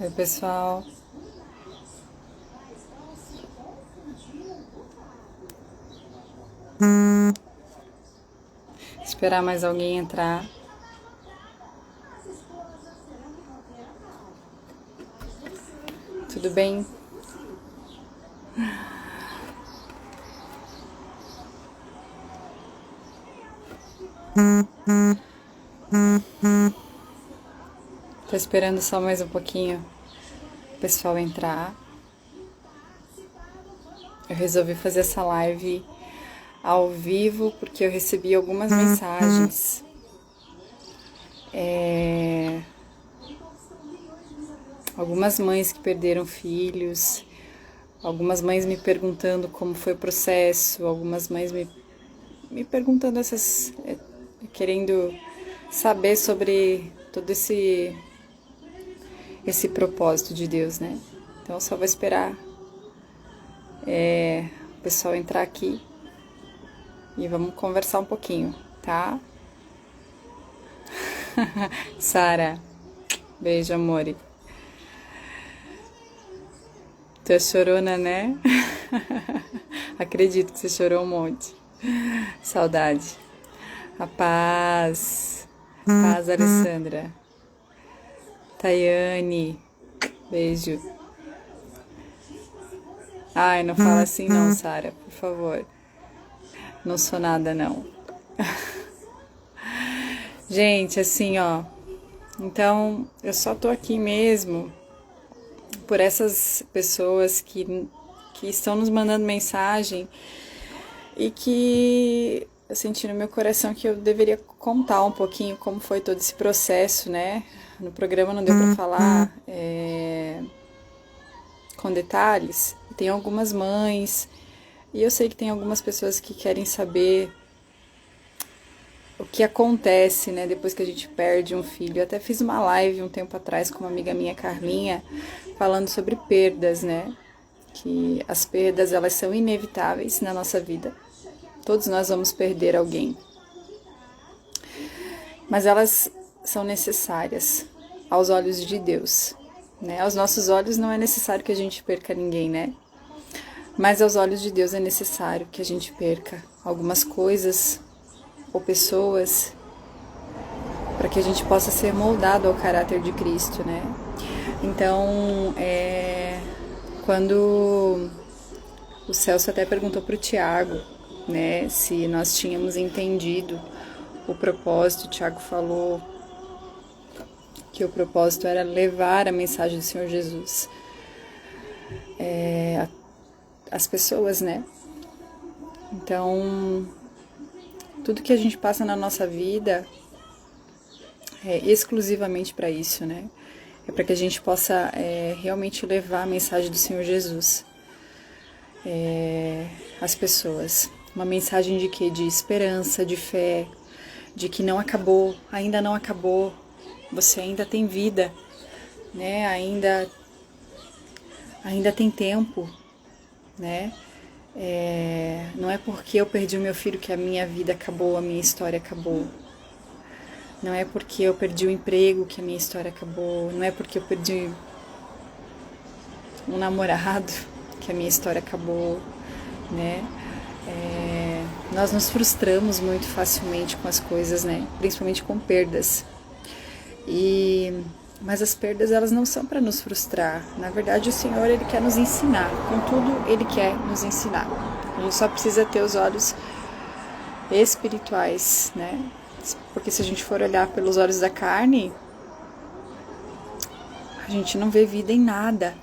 Oi, pessoal. Esperar mais alguém entrar. Tudo bem? Tô esperando só mais um pouquinho o pessoal entrar. Eu resolvi fazer essa live ao vivo porque eu recebi algumas mensagens. Algumas mães que perderam filhos, algumas mães me perguntando como foi o processo, algumas mães me perguntando querendo saber sobre todo esse propósito de Deus, né? Então eu só vou esperar o pessoal entrar aqui e vamos conversar um pouquinho, tá? Sara, beijo, amore. Tu é chorona, né? Acredito que você chorou um monte. Saudade. A paz. Paz, Alessandra. Tayane. Beijo. Ai, não fala assim não, Sara, por favor. Não sou nada, não. Gente, assim, ó. Então, eu só tô aqui mesmo por essas pessoas que estão nos mandando mensagem e que eu senti no meu coração que eu deveria contar um pouquinho como foi todo esse processo, né? No programa não deu pra falar com detalhes. Tem algumas mães e eu sei que tem algumas pessoas que querem saber o que acontece, né, depois que a gente perde um filho. Eu até fiz uma live um tempo atrás com uma amiga minha, Carlinha, falando sobre perdas, né? Que as perdas, elas são inevitáveis na nossa vida. Todos nós vamos perder alguém. Mas elas são necessárias aos olhos de Deus, né? Aos nossos olhos não é necessário que a gente perca ninguém, né? Mas aos olhos de Deus é necessário que a gente perca algumas coisas ou pessoas para que a gente possa ser moldado ao caráter de Cristo, né? Então, quando o Celso até perguntou para o Tiago, né, se nós tínhamos entendido o propósito, o Tiago falou que o propósito era levar a mensagem do Senhor Jesus às pessoas, né? Então, tudo que a gente passa na nossa vida é exclusivamente para isso, né? É para que a gente possa realmente levar a mensagem do Senhor Jesus às pessoas. Uma mensagem de quê? De esperança, de fé, de que não acabou, ainda não acabou, você ainda tem vida, né? Ainda tem tempo, né? Não é porque eu perdi o meu filho que a minha vida acabou, a minha história acabou. Não é porque eu perdi o emprego que a minha história acabou. Não é porque eu perdi um namorado que a minha história acabou, né? Nós nos frustramos muito facilmente com as coisas, né? Principalmente com perdas. Mas as perdas, elas não são para nos frustrar. Na verdade, o Senhor, Ele quer nos ensinar. Contudo, Ele quer nos ensinar. A gente só precisa ter os olhos espirituais, né? Porque se a gente for olhar pelos olhos da carne, a gente não vê vida em nada.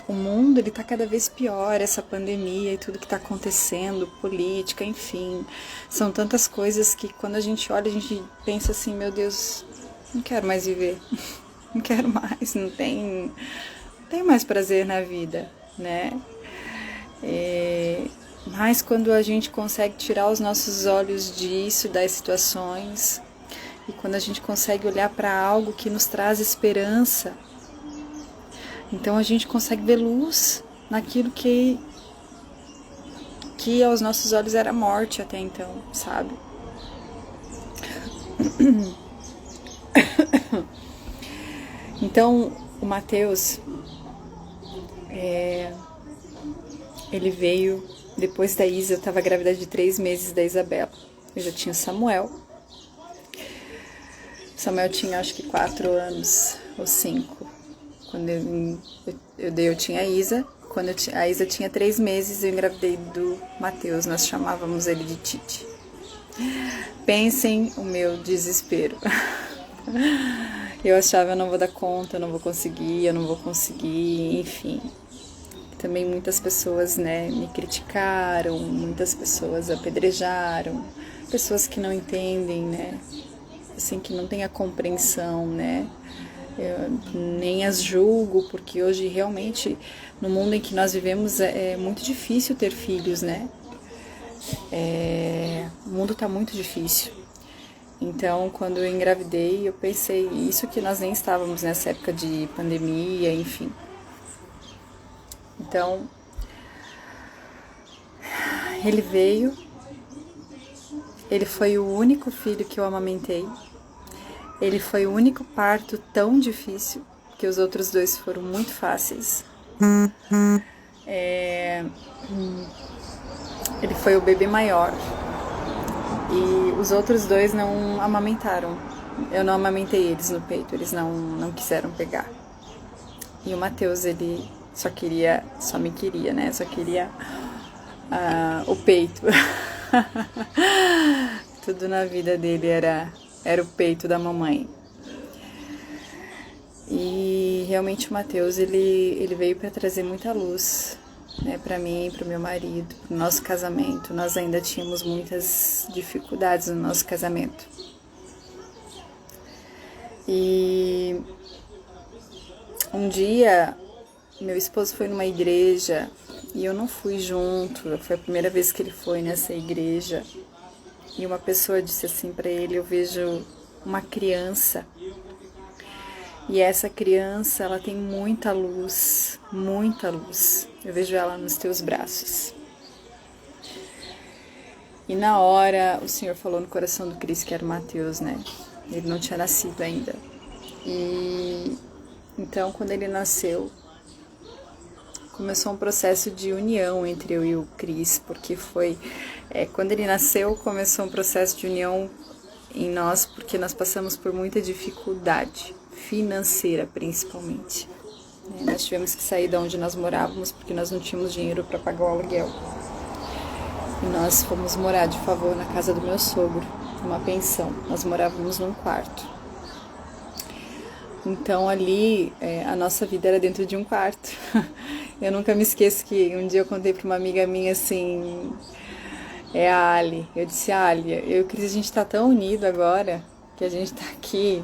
O mundo, ele tá cada vez pior, essa pandemia e tudo que tá acontecendo, política, enfim. São tantas coisas que quando a gente olha, a gente pensa assim, meu Deus, não quero mais viver. Não quero mais, não tem mais prazer na vida, né? Mas quando a gente consegue tirar os nossos olhos disso, das situações, e quando a gente consegue olhar para algo que nos traz esperança, então a gente consegue ver luz naquilo que aos nossos olhos era morte até então, sabe? Então, o Mateus, ele veio depois da Isa. Eu estava grávida de 3 meses da Isabela. Eu já tinha Samuel. Samuel tinha acho que 4 anos ou 5. Quando eu tinha a Isa. Quando a Isa tinha 3 meses, eu engravidei do Mateus. Nós chamávamos ele de Tite. Pensem o meu desespero. Eu achava, eu não vou dar conta, eu não vou conseguir, enfim. Também muitas pessoas, né, me criticaram, muitas pessoas apedrejaram, pessoas que não entendem, né, assim, que não têm a compreensão, né. Eu nem as julgo, porque hoje realmente, no mundo em que nós vivemos, é muito difícil ter filhos, né. O mundo tá muito difícil. Então, quando eu engravidei, eu pensei, isso que nós nem estávamos nessa época de pandemia, enfim. Então, ele veio, ele foi o único filho que eu amamentei, ele foi o único parto tão difícil, que os outros 2 foram muito fáceis. Ele foi o bebê maior. E os outros 2 não amamentaram. Eu não amamentei eles no peito, eles não quiseram pegar. E o Mateus, ele só me queria, né? Só queria o peito. Tudo na vida dele era o peito da mamãe. E realmente o Mateus, ele veio para trazer muita luz, né, para mim, para o meu marido, para o nosso casamento. Nós ainda tínhamos muitas dificuldades no nosso casamento. E um dia, meu esposo foi numa igreja e eu não fui junto. Foi a primeira vez que ele foi nessa igreja. E uma pessoa disse assim para ele: eu vejo uma criança. E essa criança, ela tem muita luz, muita luz. Eu vejo ela nos teus braços. E na hora, o Senhor falou no coração do Cris, que era o Mateus, né? Ele não tinha nascido ainda. E então, quando ele nasceu, começou um processo de união entre eu e o Cris, porque quando ele nasceu, começou um processo de união em nós, porque nós passamos por muita dificuldade financeira, principalmente. Nós tivemos que sair de onde nós morávamos porque nós não tínhamos dinheiro para pagar o aluguel. E nós fomos morar de favor na casa do meu sogro, numa pensão. Nós morávamos num quarto. Então ali a nossa vida era dentro de um quarto. Eu nunca me esqueço que um dia eu contei para uma amiga minha assim, a Ali. Eu disse: Ali, eu e o Cris, a gente tá tão unido agora que a gente tá aqui.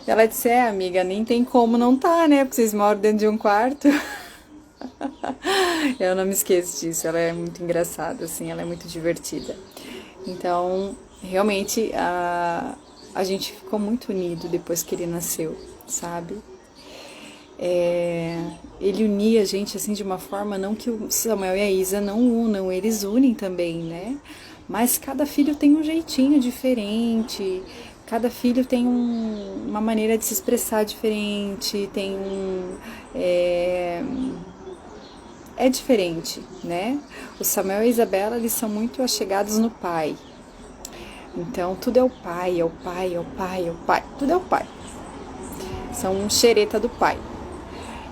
Ela disse: amiga, nem tem como não tá, né? Porque vocês moram dentro de um quarto. Eu não me esqueço disso. Ela é muito engraçada, assim, ela é muito divertida. Então, realmente, a gente ficou muito unido depois que ele nasceu, sabe? Ele unia a gente, assim, de uma forma, não que o Samuel e a Isa não unam, eles unem também, né? Mas cada filho tem um jeitinho diferente. Cada filho tem uma maneira de se expressar diferente, é diferente, né? O Samuel e a Isabela, eles são muito achegados no pai. Então, tudo é o pai, é o pai, é o pai, é o pai. Tudo é o pai. São xereta do pai.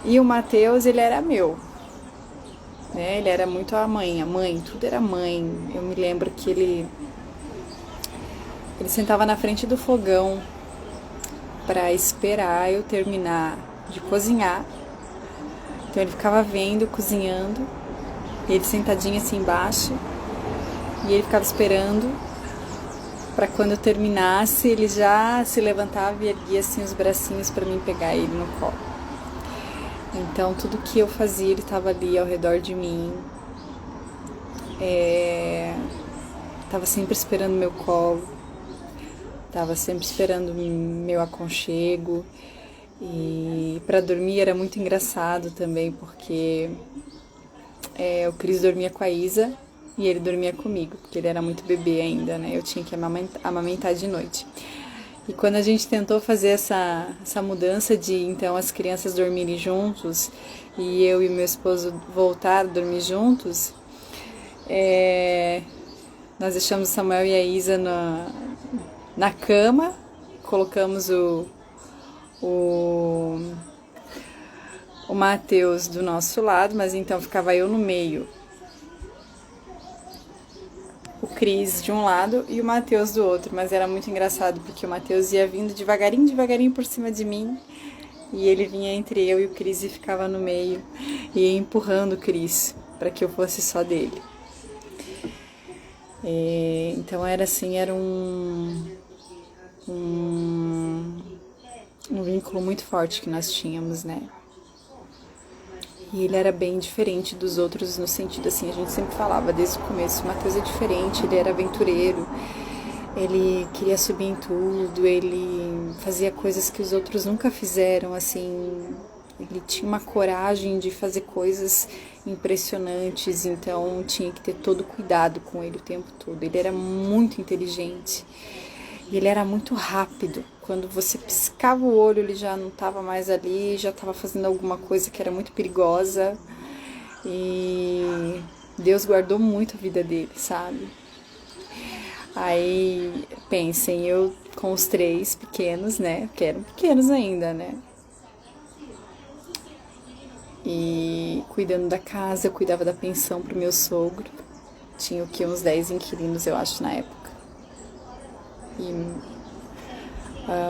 E o Mateus, ele era meu. Né? Ele era muito a mãe, tudo era mãe. Eu me lembro que ele sentava na frente do fogão para esperar eu terminar de cozinhar. Então ele ficava vendo, cozinhando, e ele sentadinho assim embaixo, e ele ficava esperando para quando eu terminasse, ele já se levantava e erguia assim os bracinhos para mim pegar ele no colo. Então tudo que eu fazia, ele estava ali ao redor de mim, estava sempre esperando meu colo. Estava sempre esperando meu aconchego. E para dormir era muito engraçado também, porque o Cris dormia com a Isa e ele dormia comigo, porque ele era muito bebê ainda, né? Eu tinha que amamentar de noite. E quando a gente tentou fazer essa mudança de, então, as crianças dormirem juntos e eu e meu esposo voltar a dormir juntos, nós deixamos o Samuel e a Isa na cama, colocamos o Matheus do nosso lado, mas então ficava eu no meio, o Cris de um lado e o Matheus do outro, mas era muito engraçado porque o Matheus ia vindo devagarinho por cima de mim e ele vinha entre eu e o Cris e ficava no meio e ia empurrando o Cris para que eu fosse só dele. Então era assim, era um vínculo muito forte que nós tínhamos, né? E ele era bem diferente dos outros no sentido assim, a gente sempre falava desde o começo, o Matheus é diferente, ele era aventureiro, ele queria subir em tudo, ele fazia coisas que os outros nunca fizeram, assim, ele tinha uma coragem de fazer coisas impressionantes, então tinha que ter todo cuidado com ele o tempo todo. Ele era muito inteligente e ele era muito rápido. Quando você piscava o olho, ele já não estava mais ali, já estava fazendo alguma coisa que era muito perigosa. E Deus guardou muito a vida dele, sabe? Aí, pensem, eu com os 3 pequenos, né? Que eram pequenos ainda, né? E cuidando da casa, eu cuidava da pensão pro meu sogro. Tinha o que? Uns 10 inquilinos, eu acho, na época. E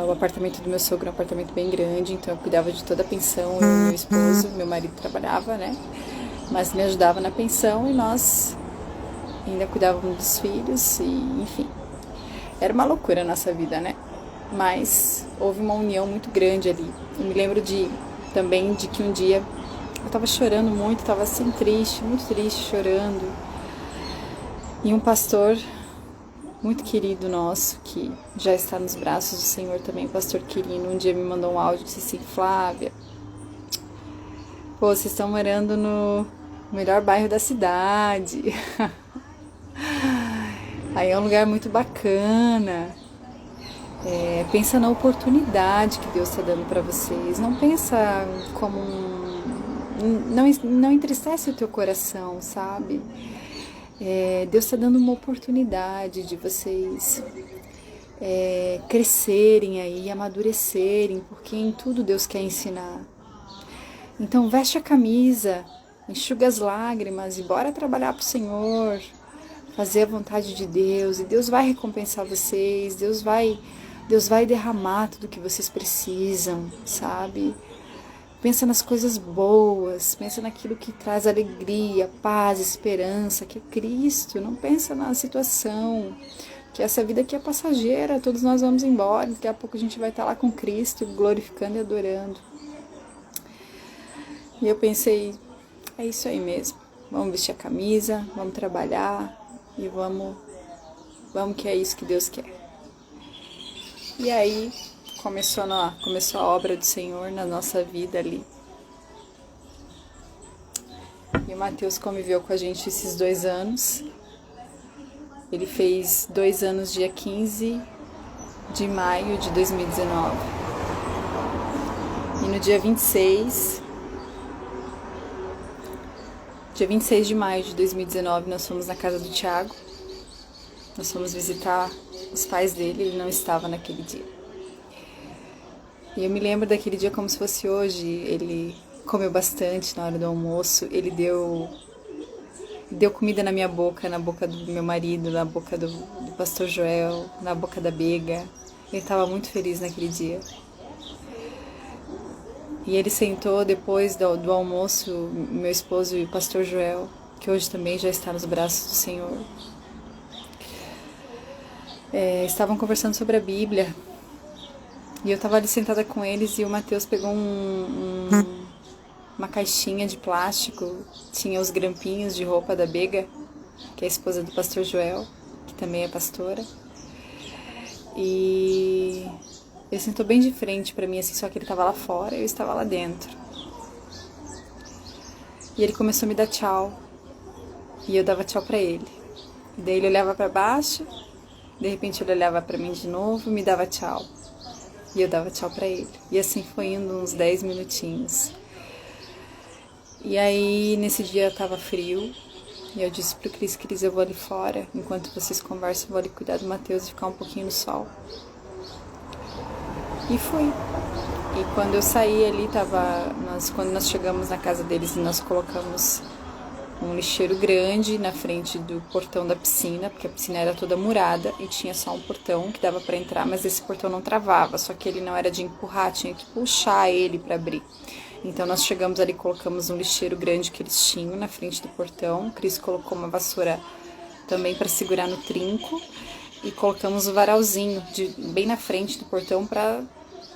o apartamento do meu sogro é um apartamento bem grande, então eu cuidava de toda a pensão, eu e meu esposo, meu marido trabalhava, né? Mas me ajudava na pensão e nós ainda cuidávamos dos filhos e, enfim. Era uma loucura a nossa vida, né? Mas houve uma união muito grande ali. Eu me lembro também de que um dia eu tava chorando muito, tava assim triste, muito triste, chorando. E um pastor muito querido nosso, que já está nos braços do Senhor também, o pastor Quirino, um dia me mandou um áudio e disse assim: Flávia, pô, vocês estão morando no melhor bairro da cidade. Aí é um lugar muito bacana. Pensa na oportunidade que Deus está dando para vocês. Não pensa como não entristece o teu coração, sabe? Deus está dando uma oportunidade de vocês crescerem aí, amadurecerem, porque em tudo Deus quer ensinar. Então veste a camisa, enxuga as lágrimas e bora trabalhar pro Senhor, fazer a vontade de Deus, e Deus vai recompensar vocês, Deus vai derramar tudo que vocês precisam, sabe? Pensa nas coisas boas, pensa naquilo que traz alegria, paz, esperança, que é Cristo. Não pensa na situação, que essa vida aqui é passageira, todos nós vamos embora, daqui a pouco a gente vai estar lá com Cristo, glorificando e adorando. E eu pensei, é isso aí mesmo, vamos vestir a camisa, vamos trabalhar e vamos que é isso que Deus quer. E aí começou a obra do Senhor na nossa vida ali. E o Matheus conviveu com a gente esses 2 anos. Ele fez 2 anos dia 15 de maio de 2019. E no dia 26 de maio de 2019, nós fomos na casa do Thiago. Nós fomos visitar os pais dele, ele não estava naquele dia. E eu me lembro daquele dia como se fosse hoje. Ele comeu bastante na hora do almoço, ele deu comida na minha boca, na boca do meu marido, na boca do pastor Joel, na boca da Bega. Ele estava muito feliz naquele dia. E ele sentou depois do almoço, meu esposo e o pastor Joel, que hoje também já está nos braços do Senhor. Estavam conversando sobre a Bíblia. E eu estava ali sentada com eles e o Matheus pegou uma caixinha de plástico, tinha os grampinhos de roupa da Bega, que é a esposa do pastor Joel, que também é pastora. E ele sentou bem de frente para mim, assim, só que ele estava lá fora e eu estava lá dentro. E ele começou a me dar tchau. E eu dava tchau para ele. E daí ele olhava para baixo, de repente ele olhava para mim de novo e me dava tchau. E eu dava tchau pra ele. E assim foi indo uns 10 minutinhos. E aí, nesse dia tava frio. E eu disse pro Cris, eu vou ali fora. Enquanto vocês conversam, eu vou ali cuidar do Matheus e ficar um pouquinho no sol. E fui. E quando eu saí ali, quando nós chegamos na casa deles, nós colocamos um lixeiro grande na frente do portão da piscina, porque a piscina era toda murada e tinha só um portão que dava para entrar, mas esse portão não travava, só que ele não era de empurrar, tinha que puxar ele para abrir. Então nós chegamos ali, colocamos um lixeiro grande que eles tinham na frente do portão. O Cris colocou uma vassoura também para segurar no trinco e colocamos o varalzinho bem na frente do portão para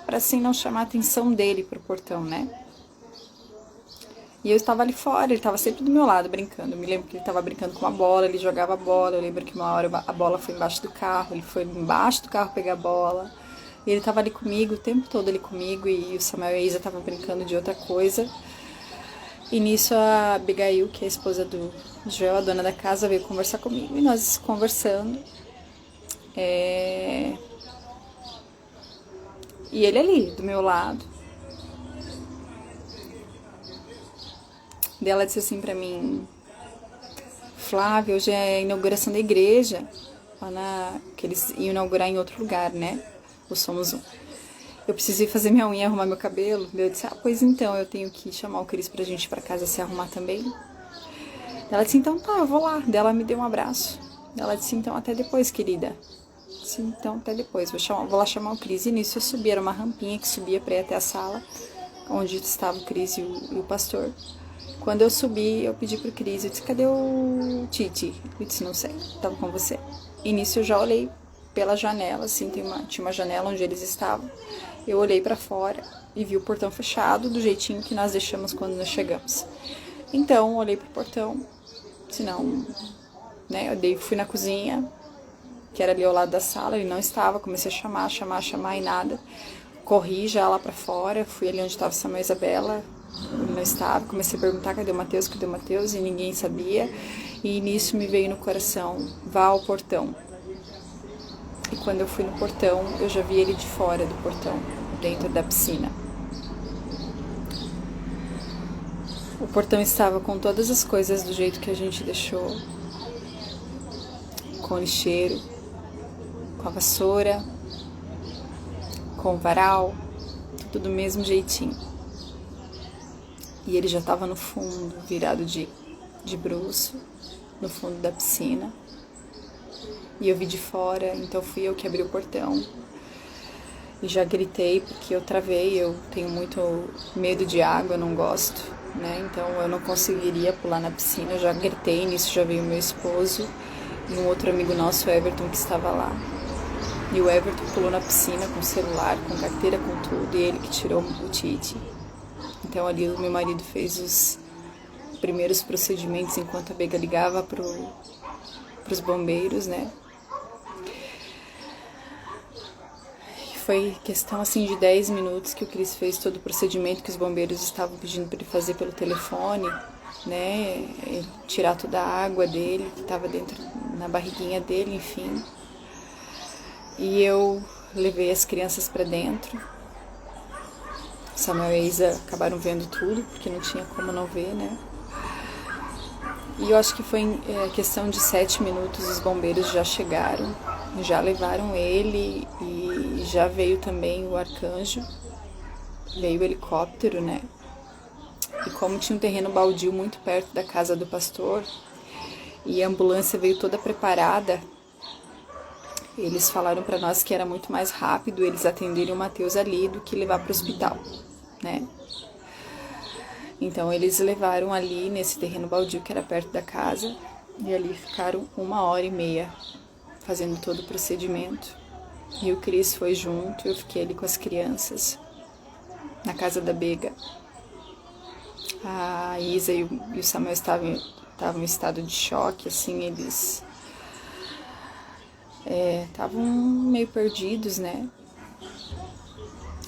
assim não chamar a atenção dele pro portão, né? E eu estava ali fora, ele estava sempre do meu lado brincando. Eu me lembro que ele estava brincando com uma bola, ele jogava a bola. Eu lembro que uma hora a bola foi embaixo do carro, ele foi embaixo do carro pegar a bola. E ele estava ali comigo, o tempo todo ali comigo, e o Samuel e a Isa estavam brincando de outra coisa. E nisso a Abigail, que é a esposa do Joel, a dona da casa, veio conversar comigo. E nós conversando. E ele ali, do meu lado. Daí ela disse assim pra mim: Flávia, hoje é a inauguração da igreja, que eles iam inaugurar em outro lugar, né? O Somos Um. Eu preciso ir fazer minha unha e arrumar meu cabelo. Daí eu disse: pois então, eu tenho que chamar o Cris pra gente ir pra casa se arrumar também. Daí ela disse: então tá, eu vou lá. Daí ela me deu um abraço. Daí ela disse: então até depois, querida. Disse: então até depois, vou lá chamar o Cris. E nisso eu subi, era uma rampinha que subia pra ir até a sala, onde estava o Cris e o pastor. Quando eu subi, eu pedi pro Cris, eu disse: cadê o Titi? Ele disse: não sei, tava com você. E nisso eu já olhei pela janela, assim, tinha uma janela onde eles estavam. Eu olhei pra fora e vi o portão fechado, do jeitinho que nós deixamos quando nós chegamos. Então, olhei pro portão, senão, né, fui na cozinha, que era ali ao lado da sala, ele não estava, comecei a chamar e nada. Corri já lá pra fora, fui ali onde estava Samuel e Isabela, ele não estava, comecei a perguntar cadê o Matheus, e ninguém sabia. E nisso me veio no coração: vá ao portão. E quando eu fui no portão, eu já vi ele de fora do portão, dentro da piscina. O portão estava com todas as coisas do jeito que a gente deixou, com o lixeiro, com a vassoura, com o varal, tudo do mesmo jeitinho. E ele já estava no fundo, virado de bruço, no fundo da piscina. E eu vi de fora, então fui eu que abri o portão. E já gritei, porque eu travei, eu tenho muito medo de água, eu não gosto, né? Então eu não conseguiria pular na piscina, eu já gritei, nisso já veio meu esposo e um outro amigo nosso, o Everton, que estava lá. E o Everton pulou na piscina com celular, com carteira, com tudo, e ele que tirou o Tite. Então ali o meu marido fez os primeiros procedimentos enquanto a Bega ligava pros bombeiros, né? Foi questão assim de 10 minutos que o Cris fez todo o procedimento que os bombeiros estavam pedindo para ele fazer pelo telefone, né? Tirar toda a água dele que estava dentro na barriguinha dele, enfim. E eu levei as crianças para dentro. Samuel e a Isa acabaram vendo tudo, porque não tinha como não ver, né? E eu acho que foi questão de 7 minutos, os bombeiros já chegaram, já levaram ele e já veio também o arcanjo, veio o helicóptero, né? E como tinha um terreno baldio muito perto da casa do pastor e a ambulância veio toda preparada, eles falaram para nós que era muito mais rápido eles atenderem o Matheus ali do que levar para o hospital, né? Então eles levaram ali nesse terreno baldio que era perto da casa e ali ficaram 1h30 fazendo todo o procedimento. E o Cris foi junto, eu fiquei ali com as crianças na casa da Bega. A Isa e o Samuel estavam em estado de choque, assim, eles estavam meio perdidos, né?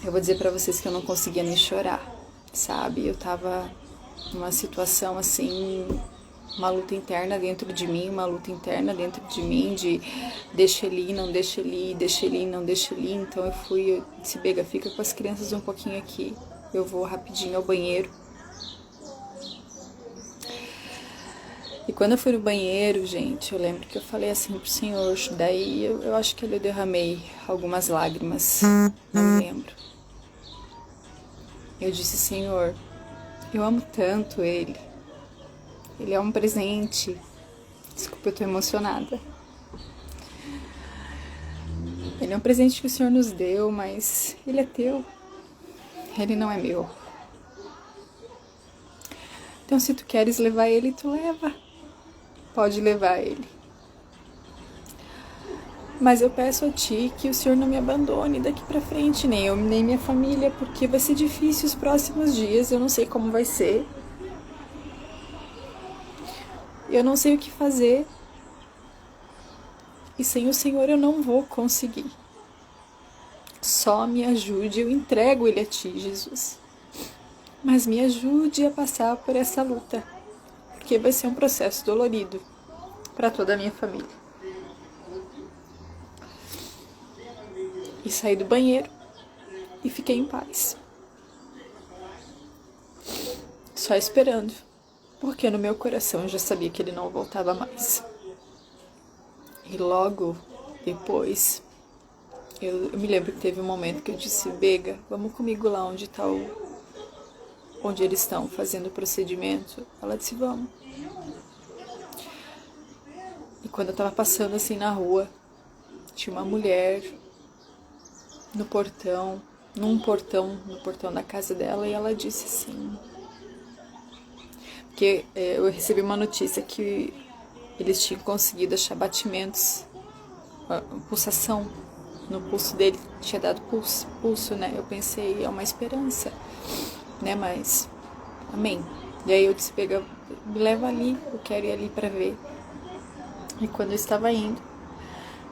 Eu vou dizer pra vocês que eu não conseguia nem chorar, sabe? Eu tava numa situação assim uma luta interna dentro de mim, uma luta interna dentro de mim de deixa ele ir, não deixa ele ir, deixa ele ir, não deixa ele ir. Então eu disse, Bega, fica com as crianças um pouquinho aqui, eu vou rapidinho ao banheiro. E quando eu fui no banheiro, gente, eu lembro que eu falei assim pro Senhor, daí eu acho que eu derramei algumas lágrimas, não me lembro. Eu disse, Senhor, eu amo tanto ele. Ele é um presente. Desculpa, eu tô emocionada. Ele é um presente que o Senhor nos deu, mas ele é teu. Ele não é meu. Então, se tu queres levar ele, tu leva. Pode levar ele. Mas eu peço a ti que o Senhor não me abandone daqui pra frente, nem eu, nem minha família, porque vai ser difícil os próximos dias, eu não sei como vai ser. Eu não sei o que fazer. E sem o Senhor eu não vou conseguir. Só me ajude, eu entrego ele a ti, Jesus. Mas me ajude a passar por essa luta, porque vai ser um processo dolorido para toda a minha família. E saí do banheiro e fiquei em paz. Só esperando, porque no meu coração eu já sabia que ele não voltava mais. E logo depois, eu me lembro que teve um momento que eu disse, Bega, vamos comigo lá onde eles estão fazendo o procedimento. Ela disse, vamos. E quando eu tava passando assim na rua, tinha uma mulher no portão da casa dela, e ela disse assim, porque eu recebi uma notícia que eles tinham conseguido achar batimentos, pulsação no pulso dele, tinha dado pulso, né? Eu pensei, é uma esperança, né? Mas, amém. E aí eu disse, Pega, me leva ali, eu quero ir ali pra ver. E quando eu estava indo,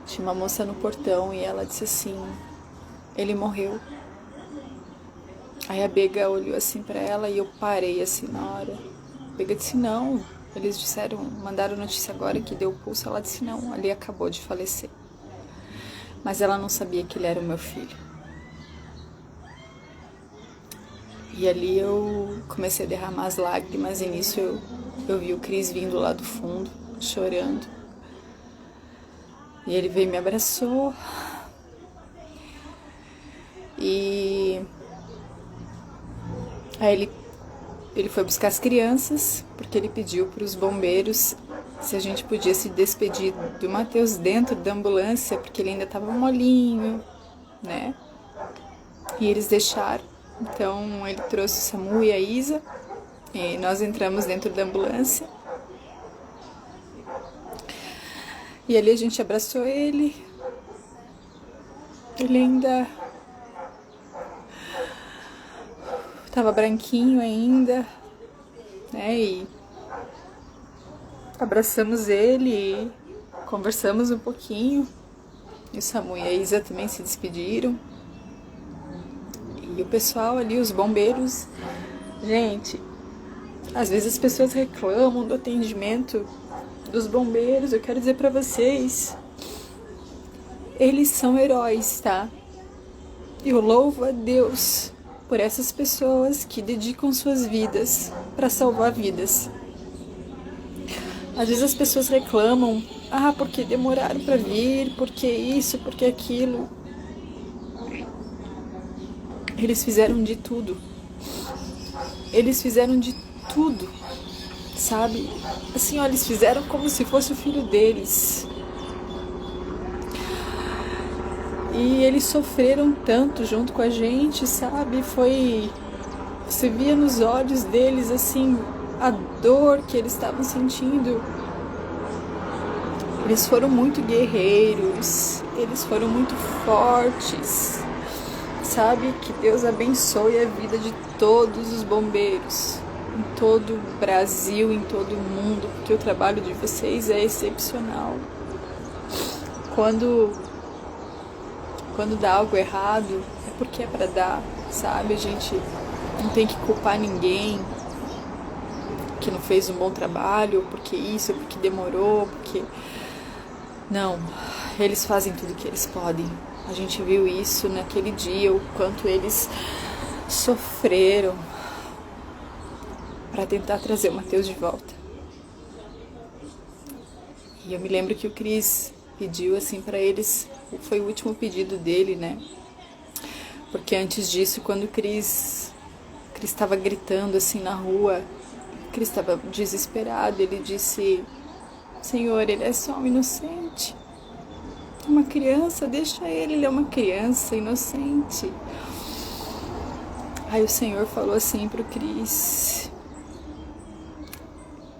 tinha uma moça no portão e ela disse assim, ele morreu. Aí a Bega olhou assim pra ela e eu parei assim na hora. A Bega disse, não, eles mandaram notícia agora que deu pulso. Ela disse, não, ali acabou de falecer. Mas ela não sabia que ele era o meu filho. E ali eu comecei a derramar as lágrimas e nisso eu vi o Cris vindo lá do fundo, chorando. E ele veio e me abraçou. E aí ele foi buscar as crianças, porque ele pediu para os bombeiros se a gente podia se despedir do Matheus dentro da ambulância, porque ele ainda estava molinho, né? E eles deixaram. Então ele trouxe o Samu e a Isa, e nós entramos dentro da ambulância. E ali a gente abraçou ele. Ele ainda tava branquinho ainda, né? E abraçamos ele e conversamos um pouquinho. E o Samu e a Isa também se despediram. E o pessoal ali, os bombeiros, gente, às vezes as pessoas reclamam do atendimento dos bombeiros. Eu quero dizer pra vocês, eles são heróis, tá? Eu louvo a Deus por essas pessoas que dedicam suas vidas para salvar vidas. Às vezes as pessoas reclamam, porque demoraram para vir, porque isso, porque aquilo. Eles fizeram de tudo. Eles fizeram de tudo, sabe? Assim, ó, eles fizeram como se fosse o filho deles. E eles sofreram tanto junto com a gente, sabe? Você via nos olhos deles, assim, a dor que eles estavam sentindo. Eles foram muito guerreiros, eles foram muito fortes, sabe? Que Deus abençoe a vida de todos os bombeiros, em todo o Brasil, em todo o mundo, porque o trabalho de vocês é excepcional. Quando dá algo errado, é porque é pra dar, sabe? A gente não tem que culpar ninguém. porque não fez um bom trabalho, ou porque isso, ou porque demorou, porque... Não, eles fazem tudo o que eles podem. A gente viu isso naquele dia, o quanto eles sofreram para tentar trazer o Matheus de volta. E eu me lembro que o Cris pediu assim para eles, foi o último pedido dele, né? Porque antes disso, quando o Cris estava gritando assim na rua, o Cris estava desesperado, ele disse: Senhor, ele é só um inocente, uma criança, deixa ele é uma criança inocente. Aí o Senhor falou assim pro Cris: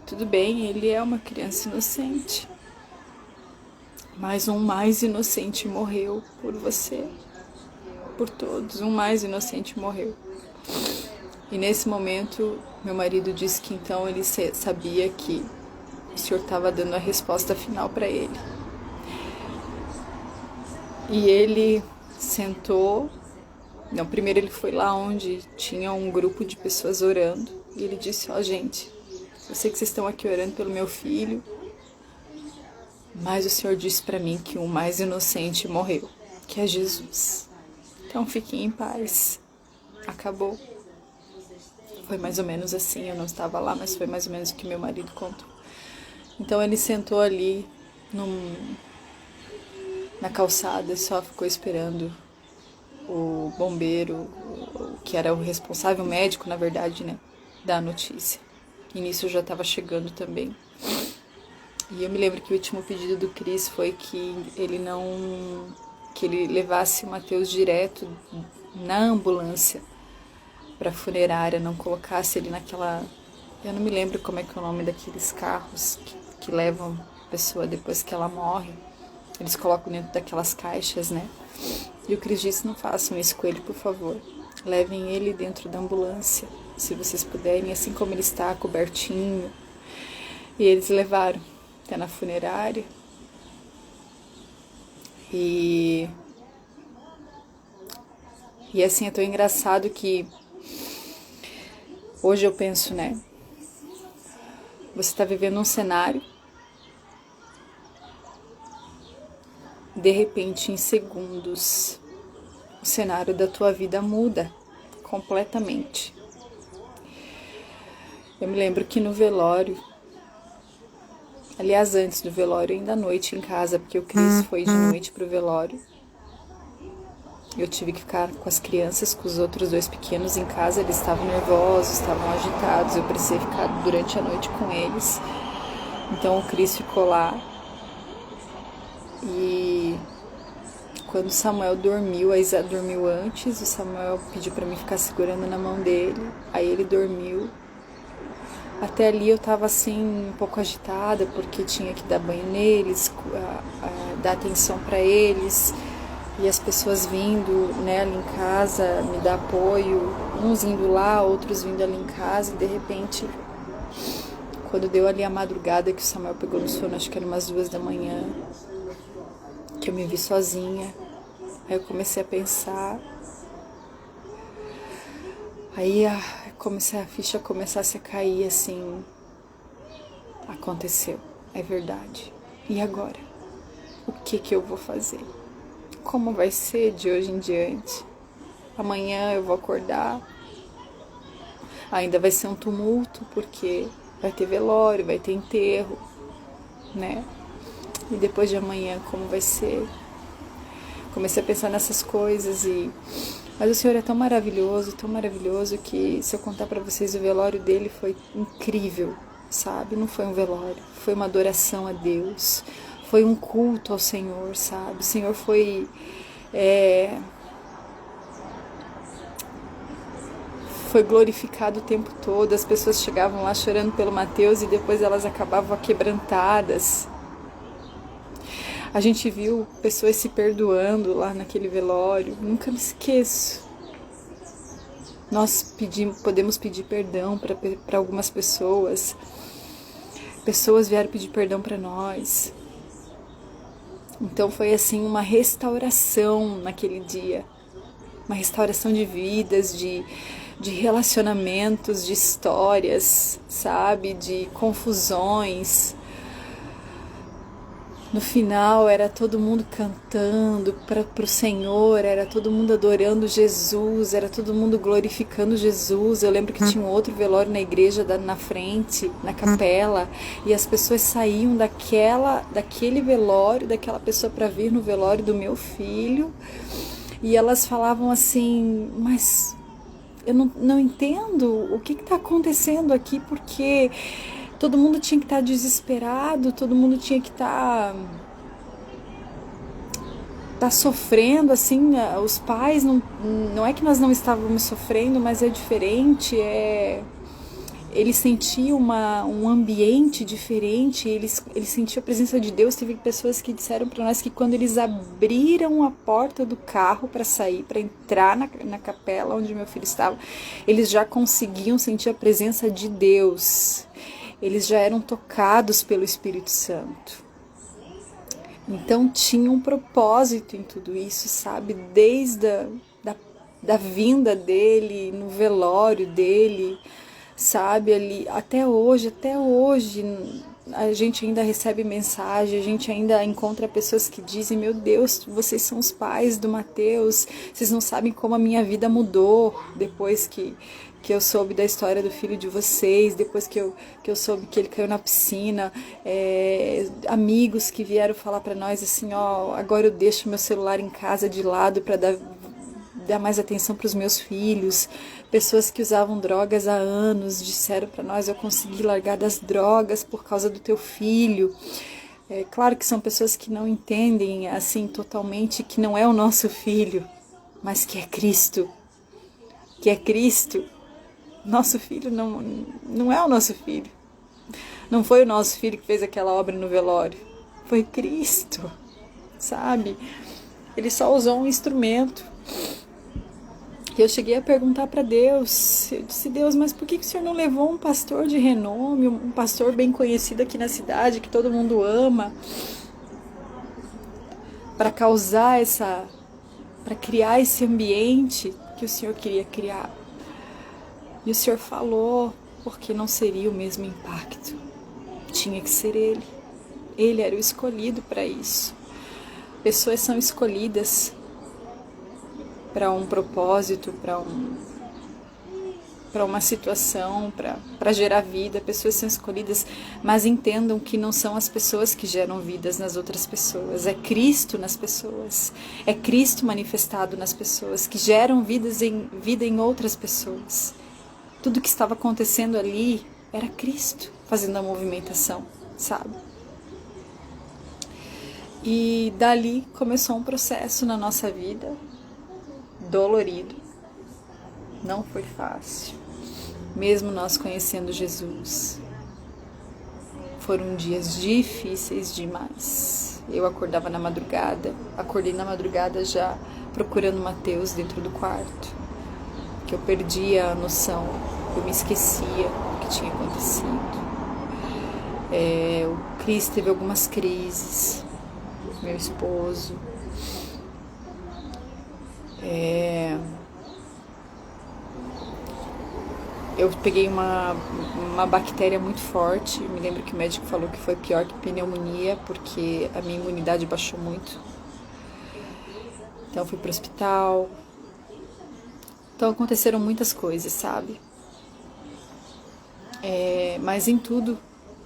tudo bem, ele é uma criança inocente, mas um mais inocente morreu por você, por todos, um mais inocente morreu. E nesse momento, meu marido disse que então ele sabia que o Senhor estava dando a resposta final para ele. E ele sentou. Não, primeiro ele foi lá onde tinha um grupo de pessoas orando. E ele disse: ó, gente, eu sei que vocês estão aqui orando pelo meu filho, mas o Senhor disse para mim que o mais inocente morreu, que é Jesus. Então fiquem em paz. Acabou. Foi mais ou menos assim, eu não estava lá, mas foi mais ou menos o que meu marido contou. Então ele sentou ali na calçada e só ficou esperando o bombeiro, que era o responsável médico, na verdade, né, dar a notícia. E nisso eu já estava chegando também. E eu me lembro que o último pedido do Cris foi que ele levasse o Matheus direto na ambulância para a funerária, não colocasse ele naquela... Eu não me lembro como é que é o nome daqueles carros que levam a pessoa depois que ela morre. Eles colocam dentro daquelas caixas, né? E o Cris disse: não façam isso com ele, por favor. Levem ele dentro da ambulância, se vocês puderem, assim como ele está, cobertinho. E eles levaram até na funerária. E assim, é tão engraçado que hoje eu penso, né? Você está vivendo um cenário, de repente, em segundos, o cenário da tua vida muda completamente. Eu me lembro que no velório, aliás, antes do velório, ainda à noite em casa, porque o Cris foi de noite pro velório. Eu tive que ficar com as crianças, com os outros 2 pequenos em casa. Eles estavam nervosos, estavam agitados. Eu precisei ficar durante a noite com eles. Então o Cris ficou lá. E quando o Samuel dormiu, a Isa dormiu antes. O Samuel pediu para mim ficar segurando na mão dele. Aí ele dormiu. Até ali eu tava assim, um pouco agitada, porque tinha que dar banho neles, dar atenção para eles. E as pessoas vindo, né, ali em casa, me dar apoio, uns indo lá, outros vindo ali em casa, e de repente, quando deu ali a madrugada que o Samuel pegou no sono, acho que era umas 2 da manhã, que eu me vi sozinha, aí eu comecei a pensar, aí a ficha começasse a cair, assim, aconteceu, é verdade, e agora? O que eu vou fazer? Como vai ser de hoje em diante? Amanhã eu vou acordar, ainda vai ser um tumulto, porque vai ter velório, vai ter enterro, né? E depois de amanhã, como vai ser? Comecei a pensar nessas coisas mas o Senhor é tão maravilhoso que, se eu contar pra vocês, o velório dele foi incrível, sabe? Não foi um velório, foi uma adoração a Deus. Foi um culto ao Senhor, sabe? O Senhor foi glorificado o tempo todo. As pessoas chegavam lá chorando pelo Matheus e depois elas acabavam aquebrantadas. A gente viu pessoas se perdoando lá naquele velório. Nunca me esqueço. Nós podemos pedir perdão para algumas pessoas. Pessoas vieram pedir perdão para nós. Então foi assim uma restauração naquele dia. uma restauração de vidas, de relacionamentos, de histórias, sabe, de confusões. No final era todo mundo cantando para o Senhor, era todo mundo adorando Jesus, era todo mundo glorificando Jesus. Eu lembro que tinha um outro velório na igreja, na frente, na capela, e as pessoas saíam daquele velório, daquela pessoa para vir no velório do meu filho, e elas falavam assim, mas eu não entendo o que está acontecendo aqui, porque todo mundo tinha que estar desesperado, todo mundo tinha que estar sofrendo, assim, os pais, não é que nós não estávamos sofrendo, mas é diferente, eles sentiam um ambiente diferente, eles sentiam a presença de Deus. Teve pessoas que disseram para nós que quando eles abriram a porta do carro para sair, para entrar na capela onde meu filho estava, eles já conseguiam sentir a presença de Deus. Eles já eram tocados pelo Espírito Santo. Então tinha um propósito em tudo isso, sabe? Desde da vinda dele, no velório dele, sabe? Ali, até hoje, a gente ainda recebe mensagem, a gente ainda encontra pessoas que dizem: meu Deus, vocês são os pais do Mateus, vocês não sabem como a minha vida mudou depois que eu soube da história do filho de vocês, depois que eu soube que ele caiu na piscina. Amigos que vieram falar para nós assim: ó, agora eu deixo meu celular em casa de lado para dar mais atenção para os meus filhos. Pessoas que usavam drogas há anos disseram para nós: eu consegui largar das drogas por causa do teu filho. Claro que são pessoas que não entendem assim totalmente que não é o nosso filho, mas que é Cristo. Que é Cristo. Nosso filho não é o nosso filho. Não foi o nosso filho que fez aquela obra no velório. Foi Cristo, sabe? Ele só usou um instrumento. E eu cheguei a perguntar para Deus, eu disse: Deus, mas por que o Senhor não levou um pastor de renome, um pastor bem conhecido aqui na cidade, que todo mundo ama, para criar esse ambiente que o Senhor queria criar? E o Senhor falou, porque não seria o mesmo impacto. Tinha que ser Ele. Ele era o escolhido para isso. Pessoas são escolhidas para um propósito, para uma situação, para gerar vida. Pessoas são escolhidas, mas entendam que não são as pessoas que geram vidas nas outras pessoas. É Cristo nas pessoas. É Cristo manifestado nas pessoas, que geram vida em outras pessoas. Tudo que estava acontecendo ali era Cristo fazendo a movimentação, sabe? E dali começou um processo na nossa vida, dolorido. Não foi fácil, mesmo nós conhecendo Jesus. Foram dias difíceis demais. Eu acordei na madrugada já procurando Mateus dentro do quarto, que eu perdia a noção, eu me esquecia do que tinha acontecido. O Cris teve algumas crises, meu esposo. Eu peguei uma bactéria muito forte. Me lembro que o médico falou que foi pior que pneumonia, porque a minha imunidade baixou muito. Então fui pro hospital. Então aconteceram muitas coisas, sabe? Mas em tudo,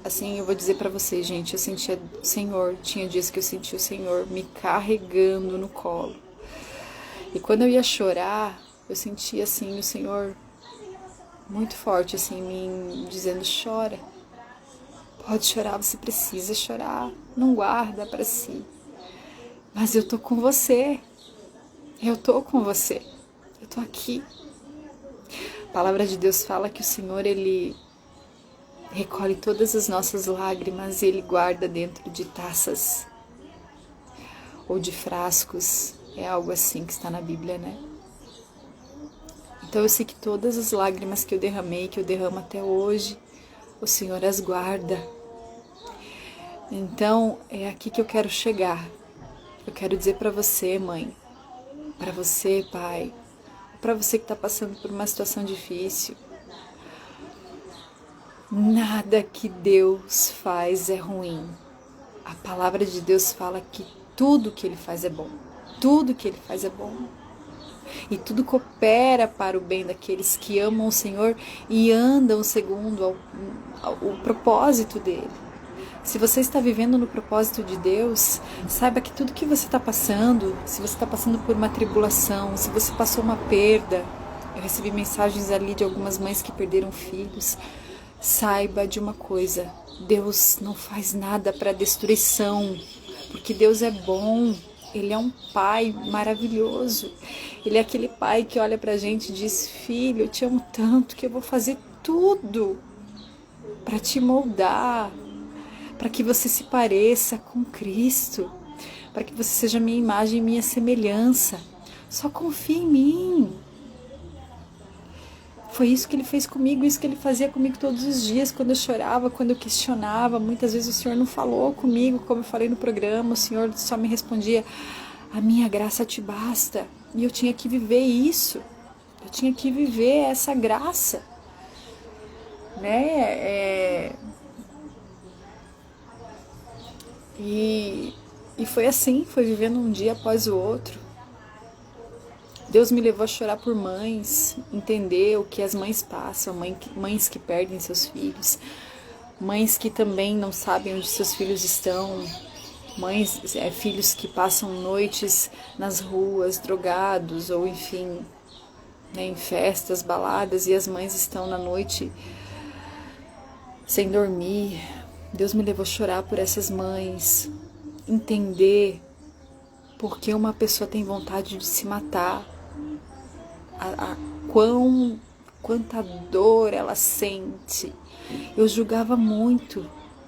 assim, eu vou dizer pra vocês, gente, eu sentia o Senhor. Tinha dias que eu sentia o Senhor me carregando no colo. E quando eu ia chorar, eu sentia assim o Senhor muito forte assim em mim, dizendo: chora, pode chorar, você precisa chorar, não guarda para si, mas eu tô com você, eu tô aqui. A palavra de Deus fala que o Senhor, Ele recolhe todas as nossas lágrimas e Ele guarda dentro de taças ou de frascos, é algo assim que está na Bíblia, né? Então eu sei que todas as lágrimas que eu derramei, que eu derramo até hoje, o Senhor as guarda. Então é aqui que eu quero chegar. Eu quero dizer para você, mãe, para você, pai, para você que está passando por uma situação difícil. Nada que Deus faz é ruim. A palavra de Deus fala que tudo que Ele faz é bom. Tudo que Ele faz é bom. E tudo coopera para o bem daqueles que amam o Senhor e andam segundo o propósito dEle. Se você está vivendo no propósito de Deus, saiba que tudo que você está passando, se você está passando por uma tribulação, se você passou uma perda, eu recebi mensagens ali de algumas mães que perderam filhos, saiba de uma coisa, Deus não faz nada para destruição, porque Deus é bom, Ele é um Pai maravilhoso, Ele é aquele Pai que olha pra gente e diz, filho, eu te amo tanto que eu vou fazer tudo para te moldar, para que você se pareça com Cristo, para que você seja minha imagem e minha semelhança. Só confia em mim. Foi isso que Ele fez comigo, isso que Ele fazia comigo todos os dias, quando eu chorava, quando eu questionava. Muitas vezes o Senhor não falou comigo, como eu falei no programa, o Senhor só me respondia, a minha graça te basta. E eu tinha que viver isso, eu tinha que viver essa graça, né? E foi assim, foi vivendo um dia após o outro. Deus me levou a chorar por mães, entender o que as mães passam, mães que perdem seus filhos, mães que também não sabem onde seus filhos estão, filhos que passam noites nas ruas, drogados, ou enfim, né, em festas, baladas, e as mães estão na noite sem dormir. Deus me levou a chorar por essas mães, entender por que uma pessoa tem vontade de se matar, quanta dor ela sente. Eu julgava muito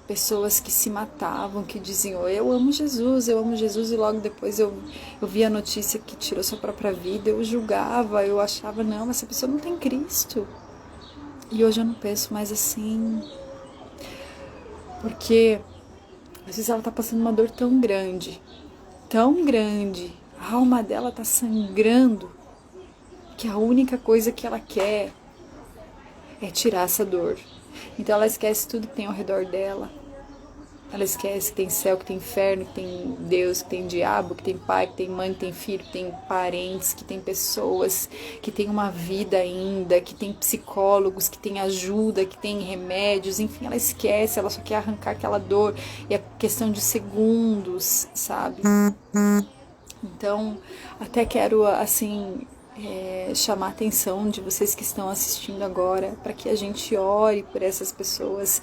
pessoas que se matavam, que diziam, eu amo Jesus, e logo depois eu vi a notícia que tirou sua própria vida, eu julgava, eu achava, não, essa pessoa não tem Cristo. E hoje eu não penso mais assim, porque às vezes ela está passando uma dor tão grande, a alma dela está sangrando, que a única coisa que ela quer é tirar essa dor. Então ela esquece tudo que tem ao redor dela. Ela esquece que tem céu, que tem inferno, que tem Deus, que tem diabo, que tem pai, que tem mãe, que tem filho, que tem parentes, que tem pessoas, que tem uma vida ainda, que tem psicólogos, que tem ajuda, que tem remédios, enfim, ela esquece, ela só quer arrancar aquela dor, e é questão de segundos, sabe? Então, até quero, assim, chamar a atenção de vocês que estão assistindo agora, para que a gente ore por essas pessoas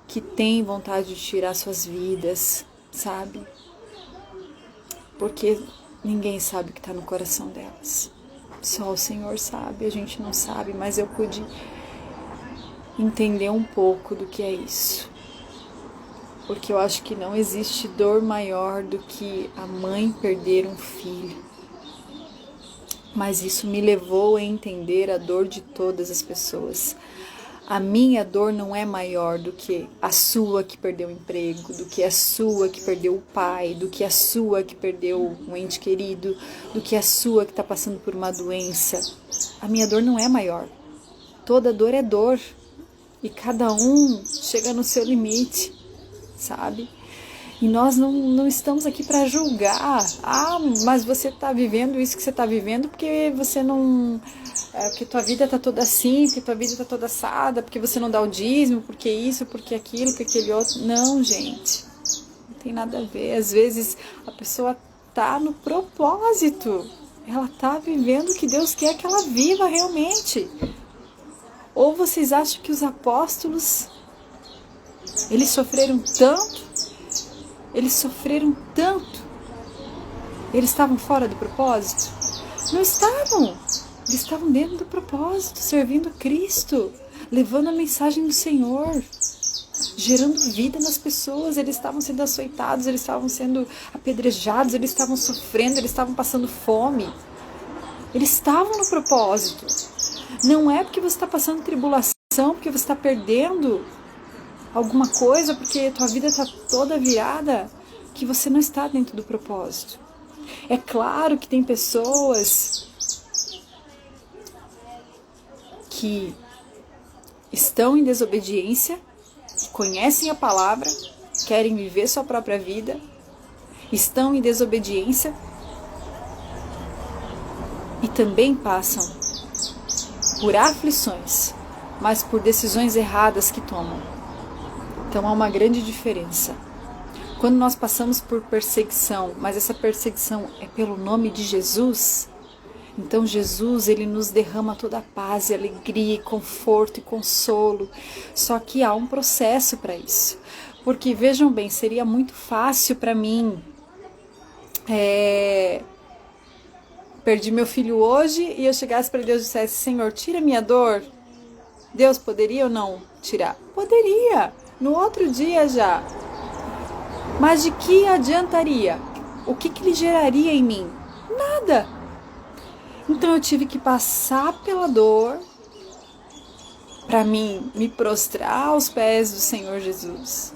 que têm vontade de tirar suas vidas, sabe? Porque ninguém sabe o que está no coração delas. Só o Senhor sabe, a gente não sabe, mas eu pude entender um pouco do que é isso. Porque eu acho que não existe dor maior do que a mãe perder um filho. Mas isso me levou a entender a dor de todas as pessoas. A minha dor não é maior do que a sua que perdeu o emprego, do que a sua que perdeu o pai, do que a sua que perdeu um ente querido, do que a sua que está passando por uma doença. A minha dor não é maior. Toda dor é dor. E cada um chega no seu limite, sabe? E nós não estamos aqui para julgar. Ah, mas você está vivendo isso que você está vivendo porque você não... porque tua vida está toda assim, porque tua vida está toda assada, porque você não dá o dízimo, porque isso, porque aquilo, porque aquele outro. Não, gente. Não tem nada a ver. Às vezes a pessoa está no propósito. Ela está vivendo o que Deus quer que ela viva realmente. Ou vocês acham que os apóstolos, eles sofreram tanto? Eles sofreram tanto. Eles estavam fora do propósito? Não estavam. Eles estavam dentro do propósito, servindo a Cristo, levando a mensagem do Senhor, gerando vida nas pessoas. Eles estavam sendo açoitados, eles estavam sendo apedrejados, eles estavam sofrendo, eles estavam passando fome. Eles estavam no propósito. Não é porque você está passando tribulação, porque você está perdendo alguma coisa, porque tua vida está toda virada, que você não está dentro do propósito. É claro que tem pessoas que estão em desobediência, conhecem a palavra, querem viver sua própria vida, estão em desobediência e também passam por aflições, mas por decisões erradas que tomam. Então há uma grande diferença. Quando nós passamos por perseguição, mas essa perseguição é pelo nome de Jesus, então Jesus, ele nos derrama toda a paz e alegria, e conforto e consolo. Só que há um processo para isso. Porque, vejam bem, seria muito fácil para mim perdi meu filho hoje e eu chegasse para Deus e dissesse: Senhor, tira minha dor. Deus poderia ou não tirar? Poderia, no outro dia já. Mas de que adiantaria? O que lhe geraria em mim? Nada. Então eu tive que passar pela dor para mim me prostrar aos pés do Senhor Jesus.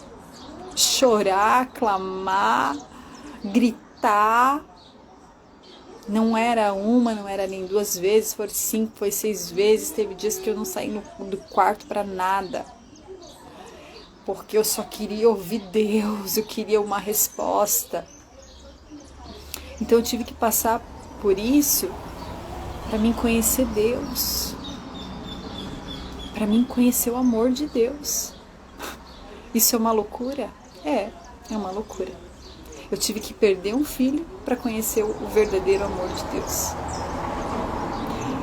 Chorar, clamar, gritar. Não era uma, não era nem 2 vezes, foram 5, foi 6 vezes. Teve dias que eu não saí do quarto para nada. Porque eu só queria ouvir Deus, eu queria uma resposta. Então eu tive que passar por isso para mim conhecer Deus. Para mim conhecer o amor de Deus. Isso é uma loucura? É uma loucura. Eu tive que perder um filho para conhecer o verdadeiro amor de Deus.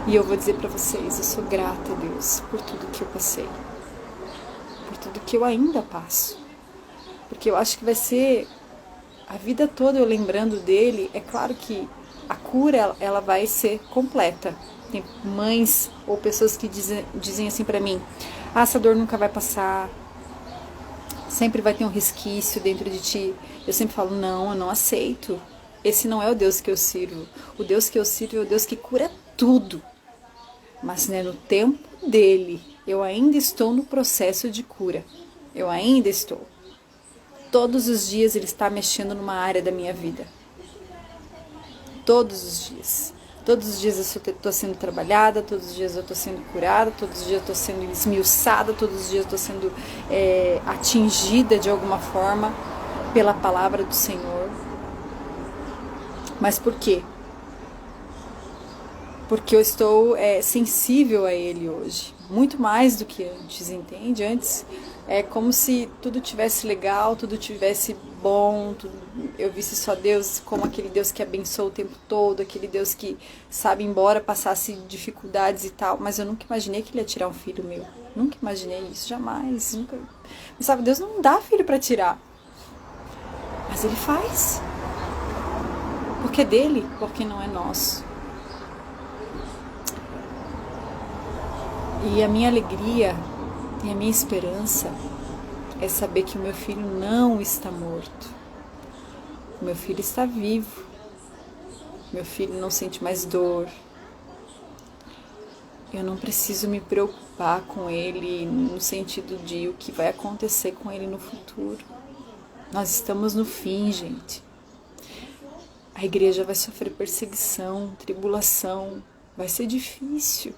E eu vou dizer para vocês, eu sou grata a Deus por tudo que eu passei. Por tudo que eu ainda passo. Porque eu acho que vai ser a vida toda eu lembrando dele. É claro que a cura, ela vai ser completa. Tem mães ou pessoas que dizem assim para mim: essa dor nunca vai passar. Sempre vai ter um resquício dentro de ti. Eu sempre falo: não, eu não aceito. Esse não é o Deus que eu sirvo. O Deus que eu sirvo é o Deus que cura tudo. Mas no tempo dele, eu ainda estou no processo de cura. Eu ainda estou. Todos os dias ele está mexendo numa área da minha vida. Todos os dias. Todos os dias eu estou sendo trabalhada, todos os dias eu estou sendo curada, todos os dias eu estou sendo esmiuçada, todos os dias eu estou sendo atingida de alguma forma pela palavra do Senhor. Mas por quê? Porque eu estou sensível a Ele hoje, muito mais do que antes, entende? Antes é como se tudo tivesse legal, tudo tivesse bom, eu visse só Deus como aquele Deus que abençoa o tempo todo, aquele Deus que sabe, embora passasse dificuldades e tal, mas eu nunca imaginei que Ele ia tirar um filho meu, nunca imaginei isso, jamais, nunca. Mas sabe, Deus não dá filho para tirar, mas Ele faz, porque é dele, porque não é nosso. E a minha alegria e a minha esperança é saber que o meu filho não está morto. O meu filho está vivo. Meu filho não sente mais dor. Eu não preciso me preocupar com ele no sentido de o que vai acontecer com ele no futuro. Nós estamos no fim, gente. A igreja vai sofrer perseguição, tribulação. Vai ser difícil.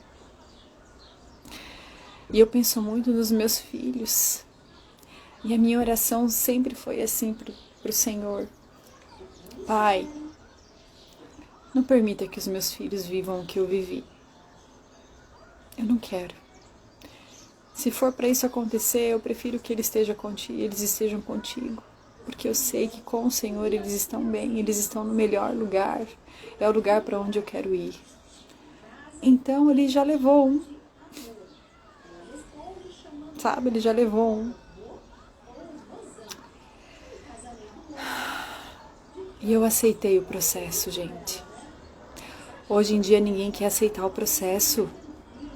E eu penso muito nos meus filhos. E a minha oração sempre foi assim para o Senhor: Pai, não permita que os meus filhos vivam o que eu vivi. Eu não quero. Se for para isso acontecer, eu prefiro que eles estejam contigo. Porque eu sei que com o Senhor eles estão bem, eles estão no melhor lugar. É o lugar para onde eu quero ir. Então ele já levou um. Sabe, ele já levou um. E eu aceitei o processo, gente. Hoje em dia ninguém quer aceitar o processo.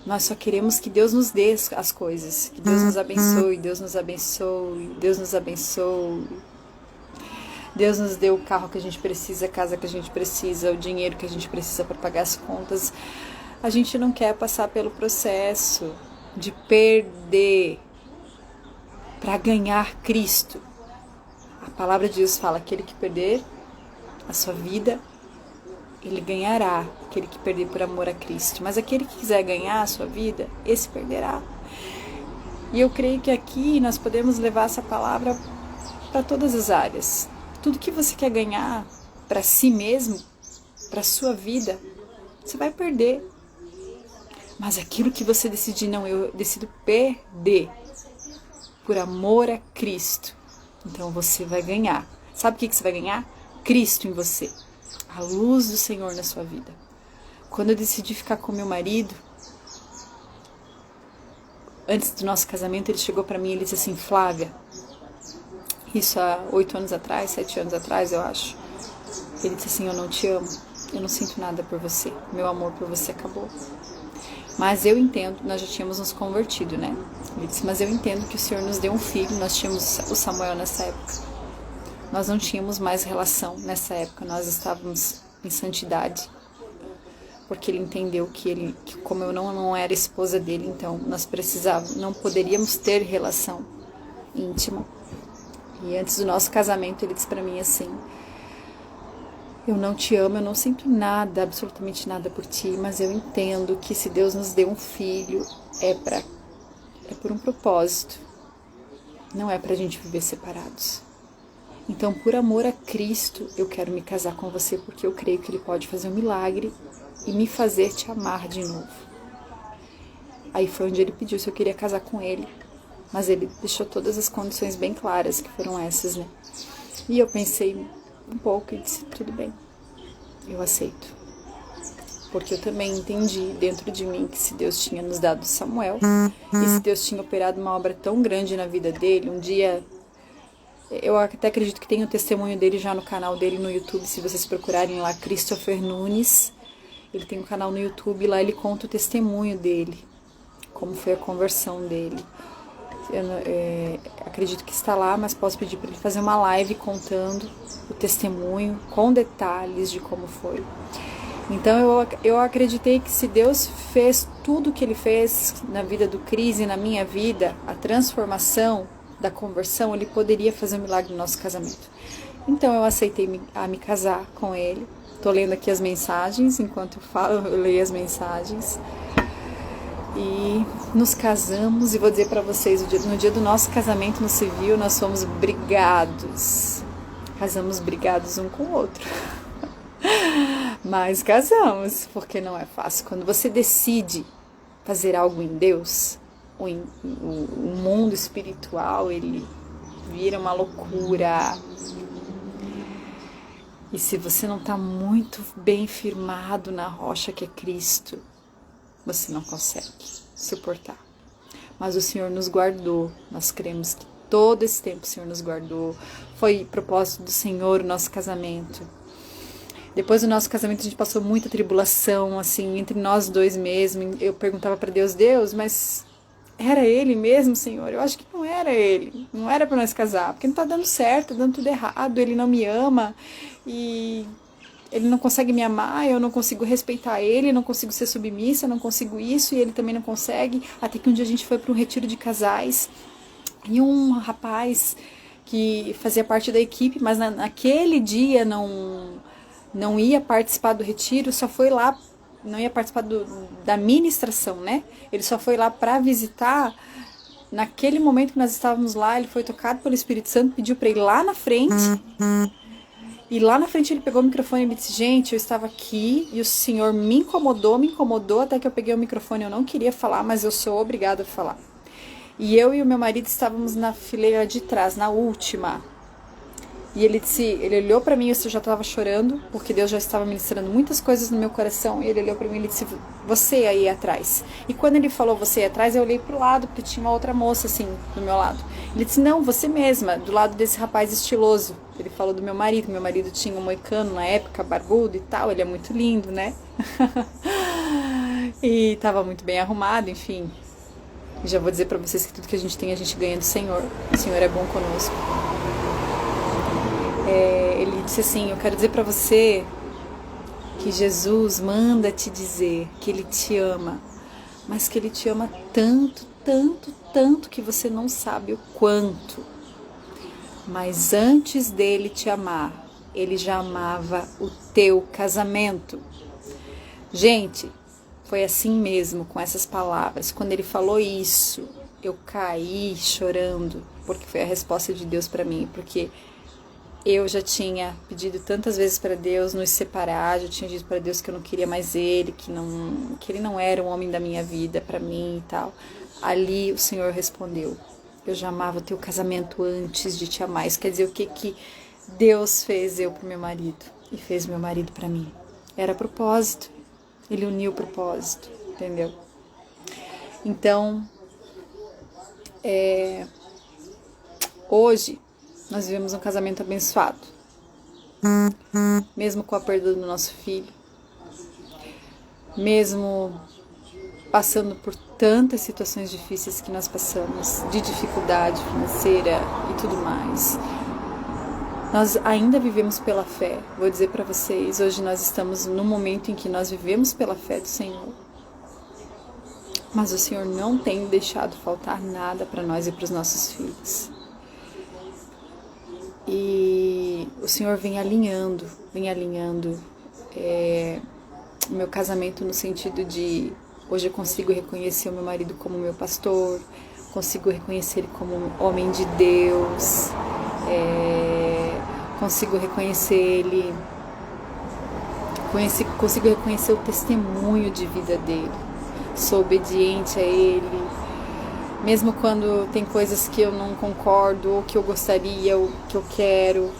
Nós só queremos que Deus nos dê as coisas. Que Deus nos abençoe, Deus nos abençoe, Deus nos abençoe. Deus nos dê o carro que a gente precisa, a casa que a gente precisa, o dinheiro que a gente precisa para pagar as contas. A gente não quer passar pelo processo de perder para ganhar Cristo. A palavra de Deus fala: aquele que perder a sua vida, ele ganhará, aquele que perder por amor a Cristo. Mas aquele que quiser ganhar a sua vida, esse perderá. E eu creio que aqui nós podemos levar essa palavra para todas as áreas. Tudo que você quer ganhar para si mesmo, para a sua vida, você vai perder. Mas aquilo que você decidir, não, eu decido perder por amor a Cristo, então você vai ganhar. Sabe o que você vai ganhar? Cristo em você. A luz do Senhor na sua vida. Quando eu decidi ficar com meu marido, antes do nosso casamento, ele chegou pra mim e ele disse assim: Flávia, isso há 8 anos atrás, 7 anos atrás, eu acho. Ele disse assim: eu não te amo, eu não sinto nada por você, meu amor por você acabou. Mas eu entendo, nós já tínhamos nos convertido, né? Ele disse: mas eu entendo que o Senhor nos deu um filho, nós tínhamos o Samuel nessa época. Nós não tínhamos mais relação nessa época, nós estávamos em santidade. Porque ele entendeu que como eu não era esposa dele, então nós precisávamos, não poderíamos ter relação íntima. E antes do nosso casamento, ele disse pra mim assim: eu não te amo, eu não sinto nada, absolutamente nada por ti, mas eu entendo que se Deus nos deu um filho, é por um propósito, não é pra gente viver separados. Então, por amor a Cristo, eu quero me casar com você, porque eu creio que Ele pode fazer um milagre e me fazer te amar de novo. Aí foi onde ele pediu se eu queria casar com ele, mas ele deixou todas as condições bem claras, que foram essas, né? E eu pensei um pouco e disse: tudo bem, eu aceito. Porque eu também entendi dentro de mim que se Deus tinha nos dado Samuel, e se Deus tinha operado uma obra tão grande na vida dele, um dia... Eu até acredito que tem o testemunho dele já no canal dele no YouTube, se vocês procurarem lá, Christopher Nunes. Ele tem um canal no YouTube, lá ele conta o testemunho dele, como foi a conversão dele. Acredito que está lá, mas posso pedir para ele fazer uma live contando o testemunho, com detalhes de como foi. Então eu acreditei que se Deus fez tudo o que Ele fez na vida do Cris e na minha vida, a transformação da conversão, Ele poderia fazer um milagre no nosso casamento. Então eu aceitei me casar com ele. Tô lendo aqui as mensagens, enquanto eu falo, eu leio as mensagens. E nos casamos, e vou dizer para vocês, no dia do nosso casamento no civil, nós fomos brigados. Casamos brigados um com o outro. Mas casamos, porque não é fácil. Quando você decide fazer algo em Deus, o mundo espiritual, ele vira uma loucura. E se você não está muito bem firmado na rocha que é Cristo, você não consegue suportar. Mas o Senhor nos guardou. Nós cremos que todo esse tempo o Senhor nos guardou. Foi propósito do Senhor o nosso casamento. Depois do nosso casamento a gente passou muita tribulação, assim, entre nós dois mesmo. Eu perguntava para Deus: Deus, mas era Ele mesmo, Senhor? Eu acho que não era Ele. Não era para nós casar, porque não está dando certo, tá dando tudo errado. Ele não me ama e Ele não consegue me amar, eu não consigo respeitar Ele, não consigo ser submissa, não consigo isso, e Ele também não consegue. Até que um dia a gente foi para um retiro de casais e um rapaz que fazia parte da equipe, mas naquele dia não ia participar do retiro, só foi lá, não ia participar da ministração, né? Ele só foi lá para visitar. Naquele momento que nós estávamos lá, ele foi tocado pelo Espírito Santo, pediu para ir lá na frente. E lá na frente ele pegou o microfone e me disse: gente, eu estava aqui e o Senhor me incomodou, até que eu peguei o microfone. Eu não queria falar, mas eu sou obrigada a falar. E eu e o meu marido estávamos na fileira de trás, na última. E ele olhou pra mim, eu já estava chorando, porque Deus já estava ministrando muitas coisas no meu coração. E ele olhou pra mim e ele disse: você aí atrás. E quando ele falou você aí atrás, eu olhei pro lado, porque tinha uma outra moça assim, do meu lado. Ele disse: não, você mesma, do lado desse rapaz estiloso. Ele falou do meu marido tinha um moicano na época, barbudo e tal, ele é muito lindo, né? E estava muito bem arrumado, enfim. E já vou dizer pra vocês que tudo que a gente tem, a gente ganha do Senhor. O Senhor é bom conosco. Ele disse assim: eu quero dizer pra você que Jesus manda te dizer que Ele te ama, mas que Ele te ama tanto, tanto, tanto que você não sabe o quanto. Mas antes dele te amar, ele já amava o teu casamento. Gente, foi assim mesmo, com essas palavras. Quando ele falou isso, eu caí chorando, porque foi a resposta de Deus para mim, porque eu já tinha pedido tantas vezes para Deus nos separar, já tinha dito para Deus que eu não queria mais ele, que ele não era o homem da minha vida para mim e tal. Ali o Senhor respondeu: eu já amava o teu casamento antes de te amar. Isso quer dizer o que Deus fez eu pro meu marido e fez meu marido para mim. Era propósito. Ele uniu o propósito, entendeu? Então, hoje nós vivemos um casamento abençoado, mesmo com a perda do nosso filho, mesmo passando por tantas situações difíceis que nós passamos, de dificuldade financeira e tudo mais. Nós ainda vivemos pela fé. Vou dizer para vocês, hoje nós estamos no momento em que nós vivemos pela fé do Senhor. Mas o Senhor não tem deixado faltar nada para nós e para os nossos filhos. E o Senhor vem alinhando o meu casamento no sentido de hoje eu consigo reconhecer o meu marido como meu pastor, consigo reconhecer ele como um homem de Deus, consigo reconhecer ele, consigo reconhecer o testemunho de vida dele, sou obediente a ele, mesmo quando tem coisas que eu não concordo, ou que eu gostaria, ou que eu quero.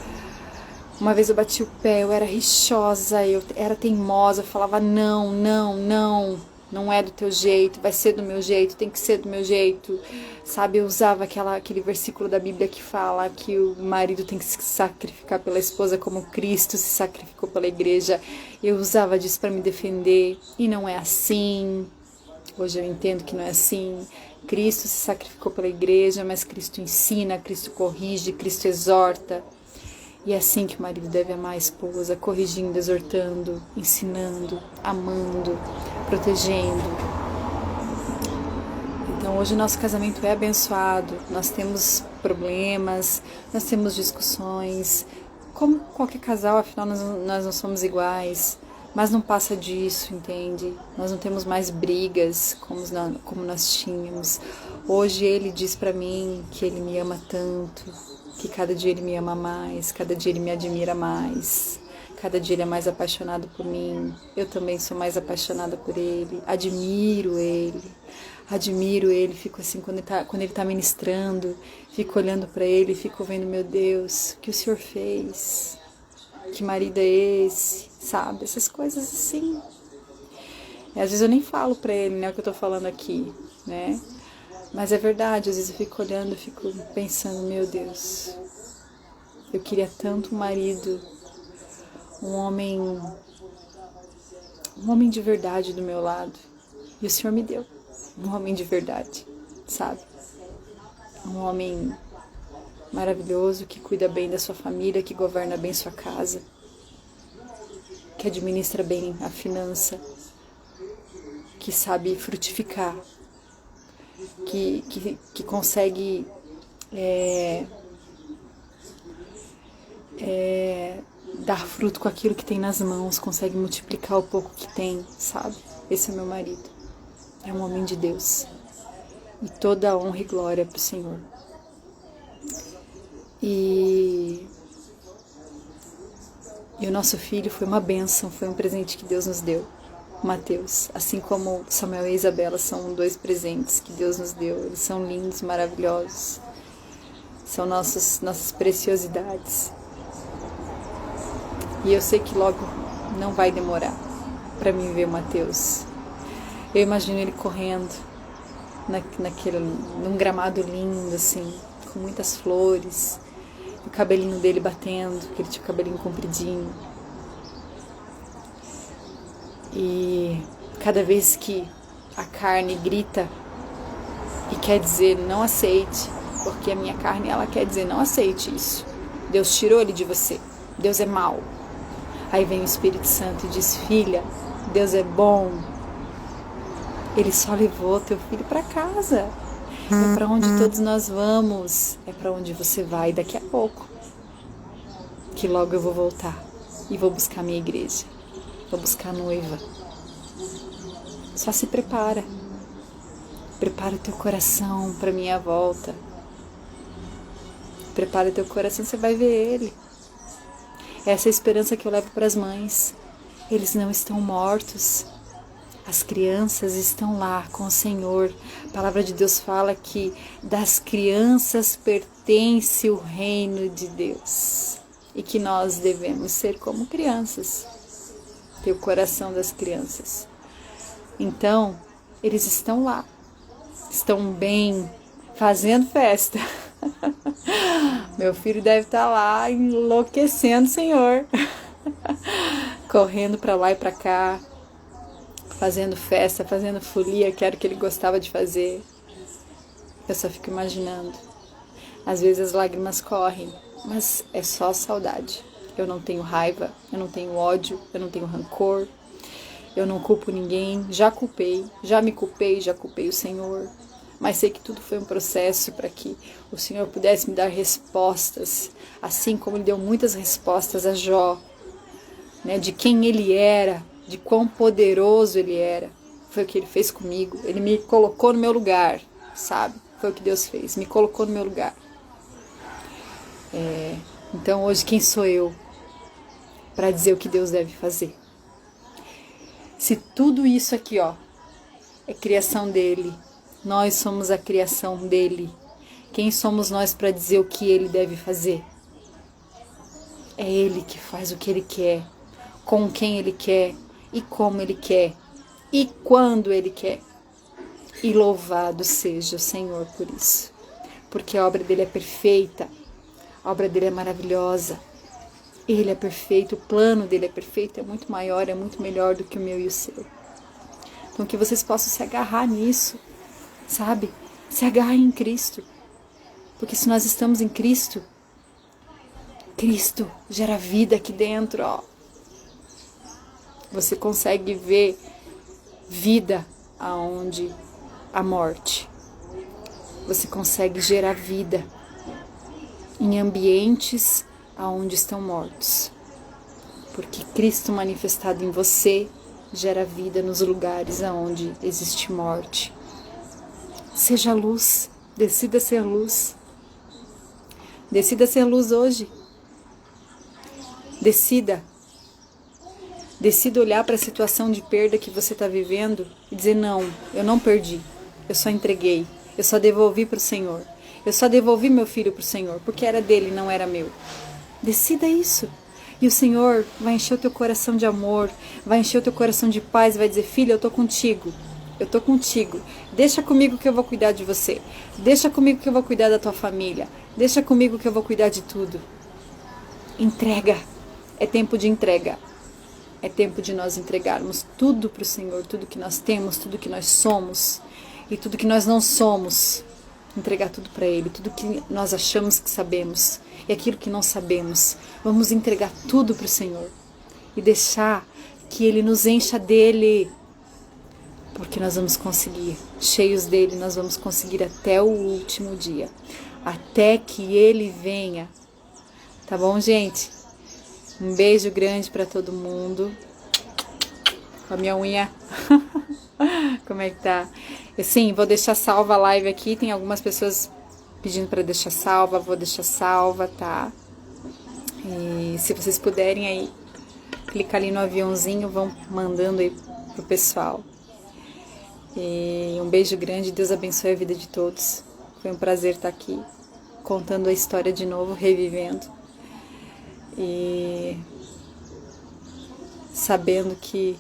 Uma vez eu bati o pé, eu era rixosa, eu era teimosa, eu falava não é do teu jeito, vai ser do meu jeito, tem que ser do meu jeito, sabe? Eu usava aquele versículo da Bíblia que fala que o marido tem que se sacrificar pela esposa como Cristo se sacrificou pela igreja. Eu usava disso para me defender, e não é assim. Hoje eu entendo que não é assim. Cristo se sacrificou pela igreja, mas Cristo ensina, Cristo corrige, Cristo exorta. E é assim que o marido deve amar a esposa, corrigindo, exortando, ensinando, amando, protegendo. Então hoje o nosso casamento é abençoado, nós temos problemas, nós temos discussões, como qualquer casal, afinal nós não somos iguais, mas não passa disso, entende? Nós não temos mais brigas como nós tínhamos. Hoje ele diz pra mim que ele me ama tanto, que cada dia ele me ama mais, cada dia ele me admira mais, cada dia ele é mais apaixonado por mim, eu também sou mais apaixonada por ele, admiro ele, fico assim, quando ele tá ministrando, fico olhando pra ele, fico vendo, meu Deus, o que o Senhor fez, que marido é esse, sabe, essas coisas assim. E às vezes eu nem falo pra ele, né, o que eu tô falando aqui, né, mas é verdade, às vezes eu fico olhando, fico pensando, meu Deus, eu queria tanto um marido, um homem de verdade do meu lado, e o Senhor me deu um homem de verdade, sabe? Um homem maravilhoso, que cuida bem da sua família, que governa bem sua casa, que administra bem a finança, que sabe frutificar, que consegue dar fruto com aquilo que tem nas mãos, consegue multiplicar o pouco que tem, sabe? Esse é meu marido. É um homem de Deus. E toda a honra e glória para o Senhor. E o nosso filho foi uma bênção, foi um presente que Deus nos deu. Mateus, assim como Samuel e Isabela são 2 presentes que Deus nos deu. Eles são lindos, maravilhosos. São nossas preciosidades. E eu sei que logo não vai demorar para mim ver o Mateus. Eu imagino ele correndo num gramado lindo, assim, com muitas flores, o cabelinho dele batendo, que ele tinha o cabelinho compridinho. E cada vez que a carne grita e quer dizer não aceite, porque a minha carne ela quer dizer não aceite isso. Deus tirou ele de você, Deus é mau. Aí vem o Espírito Santo e diz, filha, Deus é bom. Ele só levou teu filho para casa. É para onde todos nós vamos. É para onde você vai daqui a pouco. que logo eu vou voltar e vou buscar minha igreja, vou buscar a noiva. Só se prepara. Prepara o teu coração para minha volta. Prepara o teu coração, você vai ver ele. Essa é a esperança que eu levo para as mães. Eles não estão mortos. As crianças estão lá com o Senhor. A palavra de Deus fala que das crianças pertence o reino de Deus. E que nós devemos ser como crianças. Ter o coração das crianças. Então, eles estão lá. Estão bem, fazendo festa. Meu filho deve estar lá enlouquecendo, Senhor. Correndo para lá e para cá. Fazendo festa, fazendo folia, que era o que ele gostava de fazer. Eu só fico imaginando. Às vezes as lágrimas correm, mas é só saudade. Eu não tenho raiva, eu não tenho ódio, eu não tenho rancor. Eu não culpo ninguém, já me culpei, já culpei o Senhor. Mas sei que tudo foi um processo para que o Senhor pudesse me dar respostas, assim como Ele deu muitas respostas a Jó, né, de quem Ele era, de quão poderoso Ele era. Foi o que Ele fez comigo, Ele me colocou no meu lugar, sabe? Foi o que Deus fez, me colocou no meu lugar. Então hoje quem sou eu para dizer o que Deus deve fazer? Se tudo isso aqui, ó, é criação dele, nós somos a criação dele, quem somos nós para dizer o que ele deve fazer? É ele que faz o que ele quer, com quem ele quer, e como ele quer, e quando ele quer. E louvado seja o Senhor por isso, porque a obra dele é perfeita, a obra dele é maravilhosa. Ele é perfeito, o plano dele é perfeito, é muito maior, é muito melhor do que o meu e o seu. Então que vocês possam se agarrar nisso, sabe? Se agarrem em Cristo. Porque se nós estamos em Cristo, Cristo gera vida aqui dentro, ó. Você consegue ver vida aonde há morte. Você consegue gerar vida em ambientes aonde estão mortos, porque Cristo manifestado em você gera vida nos lugares aonde existe morte. Seja luz, decida ser luz. Decida ser luz hoje. Decida olhar para a situação de perda que você está vivendo e dizer: não, eu não perdi, eu só entreguei, eu só devolvi para o Senhor, eu só devolvi meu filho para o Senhor, porque era dele, não era meu. Decida isso. E o Senhor vai encher o teu coração de amor, vai encher o teu coração de paz, vai dizer: filha, eu tô contigo. Eu tô contigo. Deixa comigo que eu vou cuidar de você. Deixa comigo que eu vou cuidar da tua família. Deixa comigo que eu vou cuidar de tudo. Entrega. É tempo de entrega. É tempo de nós entregarmos tudo para o Senhor, tudo que nós temos, tudo que nós somos e tudo que nós não somos. Entregar tudo para Ele, tudo que nós achamos que sabemos e aquilo que não sabemos. Vamos entregar tudo para o Senhor e deixar que Ele nos encha dEle, porque nós vamos conseguir, cheios dEle, nós vamos conseguir até o último dia, até que Ele venha. Tá bom, gente? Um beijo grande para todo mundo. Com a minha unha. Como é que tá? Sim, vou deixar salva a live aqui. Tem algumas pessoas pedindo para deixar salva. Vou deixar salva, tá? E se vocês puderem aí, clicar ali no aviãozinho, vão mandando aí pro pessoal. E um beijo grande. Deus abençoe a vida de todos. Foi um prazer estar aqui, contando a história de novo, revivendo. E sabendo que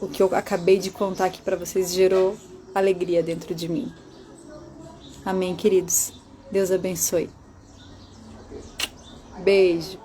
o que eu acabei de contar aqui para vocês gerou alegria dentro de mim. Amém, queridos? Deus abençoe. Beijo.